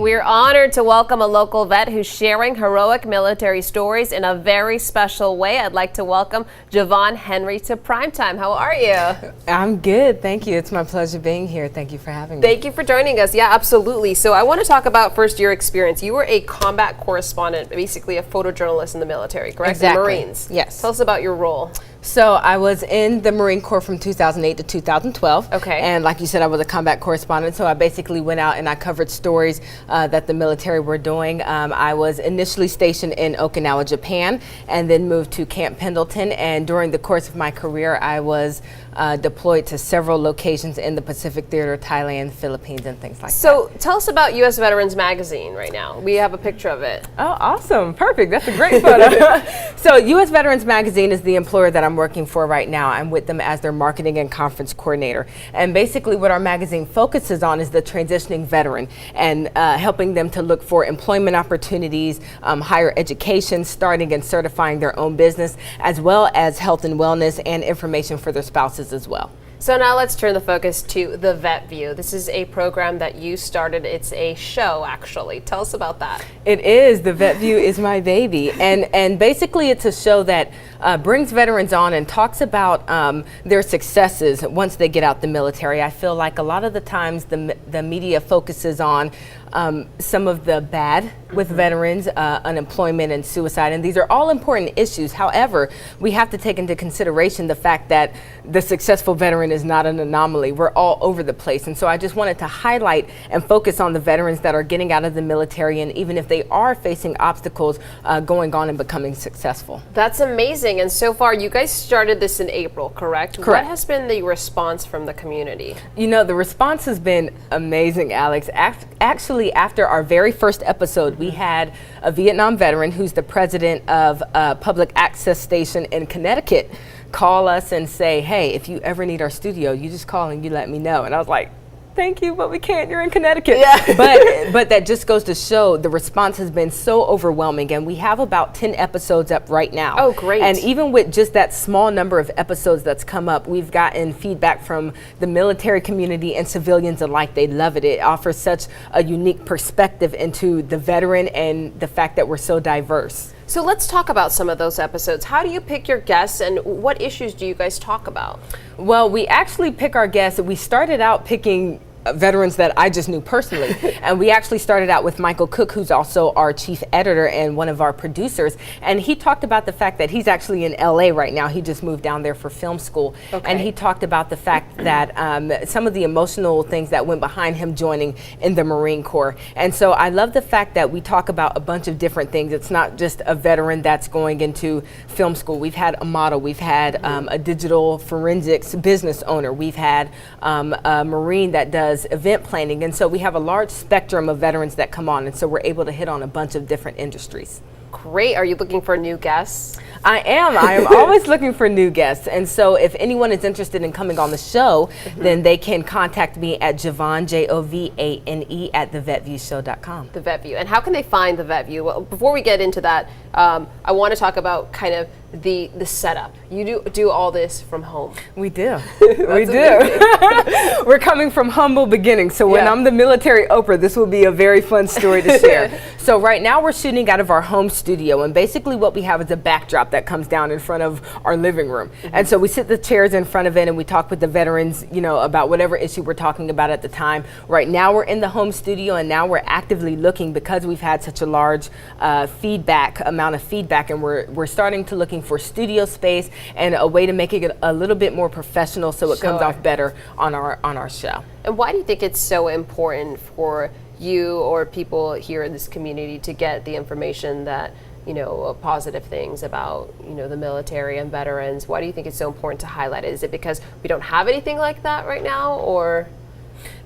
We're honored to welcome a local vet who's sharing heroic military stories in a very special way. I'd like to welcome Javon Henry to Primetime. How are you? I'm good, thank you. It's my pleasure being here. Thank you for having me. Thank you for joining us. Yeah, absolutely. So I want to talk about first your experience. You were a combat correspondent, basically a photojournalist in the military, correct? Exactly. The Marines. Yes. Tell us about your role. So I was in the Marine Corps from 2008 to 2012. Okay. And like you said, I was a combat correspondent. So I basically went out and I covered stories that the military were doing. I was initially stationed in Okinawa, Japan, and then moved to Camp Pendleton. And during the course of my career, I was deployed to several locations in the Pacific Theater, Thailand, Philippines, and things like that. So tell us about U.S. Veterans Magazine right now. We have a picture of it. Oh, awesome. Perfect. That's a great photo. So U.S. Veterans Magazine is the employer that I'm working for right now. I'm with them as their marketing and conference coordinator. And basically what our magazine focuses on is the transitioning veteran and helping them to look for employment opportunities, higher education, starting and certifying their own business, as well as health and wellness and information for their spouses as well. So now let's turn the focus to the Vet View. This is a program that you started. It's a show, actually. Tell us about that. It is. The Vet View is my baby. And basically it's a show that brings veterans on and talks about their successes once they get out the military. I feel like a lot of the times the media focuses on some of the bad with veterans, unemployment and suicide, and these are all important issues. However, we have to take into consideration the fact that the successful veteran is not an anomaly. We're all over the place, and so I just wanted to highlight and focus on the veterans that are getting out of the military, and even if they are facing obstacles, going on and becoming successful. That's amazing, and so far you guys started this in April, correct? Correct. What has been the response from the community? You know, the response has been amazing, Alex. Actually, after our very first episode, we had a Vietnam veteran who's the president of a public access station in Connecticut call us and say, hey, if you ever need our studio, you just call and you let me know. And I was like, thank you, but we can't. You're in Connecticut. Yeah. But that just goes to show the response has been so overwhelming, and we have about 10 episodes up right now. Oh, great. And even with just that small number of episodes that's come up, we've gotten feedback from the military community and civilians alike. They love it. It offers such a unique perspective into the veteran and the fact that we're so diverse. So let's talk about some of those episodes. How do you pick your guests, and what issues do you guys talk about? Well, we actually pick our guests. We started out picking veterans that I just knew personally. And we actually started out with Michael Cook, who's also our chief editor and one of our producers. And he talked about the fact that he's actually in LA right now. He just moved down there for film school. Okay. And he talked about the fact that some of the emotional things that went behind him joining in the Marine Corps. And so I love the fact that we talk about a bunch of different things. It's not just a veteran that's going into film school. We've had a model, we've had a digital forensics business owner, we've had a Marine that does event planning, and so we have a large spectrum of veterans that come on, and so we're able to hit on a bunch of different industries. Great. Are you looking for new guests? I am always looking for new guests, and so if anyone is interested in coming on the show, then they can contact me at Javane, Jovane, at thevetviewshow.com. The Vet View. And how can they find the Vet View? Well, before we get into that, I want to talk about kind of the setup. You do all this from home. We do. We do. We're coming from humble beginnings. So when I'm the military Oprah, this will be a very fun story to share. So right now we're shooting out of our home studio, and basically what we have is a backdrop that comes down in front of our living room. And so we sit the chairs in front of it and we talk with the veterans, you know, about whatever issue we're talking about at the time. Right now we're in the home studio, and now we're actively looking, because we've had such a large amount of feedback, and we're starting to looking for studio space and a way to make it a little bit more professional so it comes off better on our show. And why do you think it's so important for you or people here in this community to get the information that, you know, positive things about, you know, the military and veterans? Why do you think it's so important to highlight it? Is it because we don't have anything like that right now, or?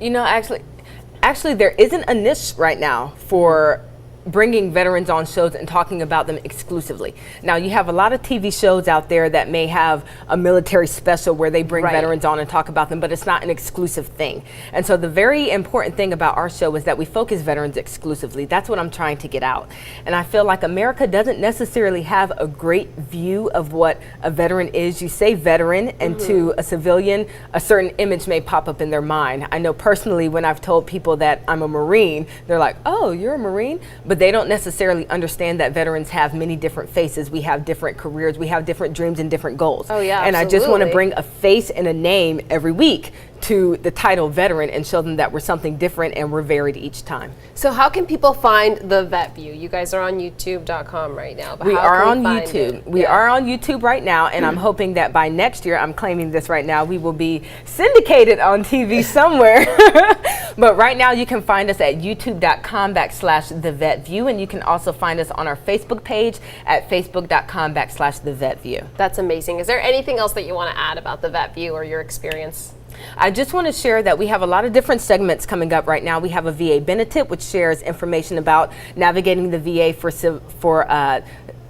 You know, actually there isn't a niche right now for bringing veterans on shows and talking about them exclusively. Now, you have a lot of TV shows out there that may have a military special where they bring veterans on and talk about them, but it's not an exclusive thing. And so the very important thing about our show is that we focus veterans exclusively. That's what I'm trying to get out. And I feel like America doesn't necessarily have a great view of what a veteran is. You say veteran, and to a civilian, a certain image may pop up in their mind. I know personally when I've told people that I'm a Marine, they're like, oh, you're a Marine? But they don't necessarily understand that veterans have many different faces. We have different careers. We have different dreams and different goals. Oh, yeah, and absolutely. I just want to bring a face and a name every week to the title veteran and show them that we're something different and we're varied each time. So how can people find the Vet View? You guys are on YouTube.com right now. But We how are can on we find YouTube. it? We are on YouTube right now, and I'm hoping that by next year, I'm claiming this right now, we will be syndicated on TV somewhere. But right now, you can find us at youtube.com/thevetview, and you can also find us on our Facebook page at facebook.com/thevetview. That's amazing. Is there anything else that you want to add about the Vet View or your experience? I just want to share that we have a lot of different segments coming up right now. We have a VA Benetip, which shares information about navigating the VA for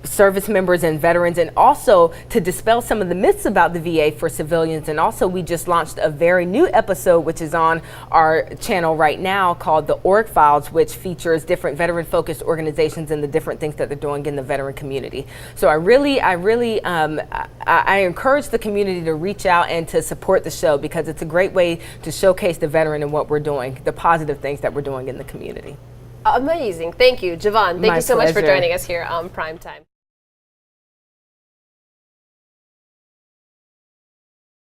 service members and veterans, and also to dispel some of the myths about the VA for civilians. And also we just launched a very new episode which is on our channel right now called The Org Files, which features different veteran focused organizations and the different things that they're doing in the veteran community. So I encourage the community to reach out and to support the show, because it's a great way to showcase the veteran and what we're doing, the positive things that we're doing in the community. Amazing. Thank you, Javon. Thank you so much for pleasure. joining us here on Primetime.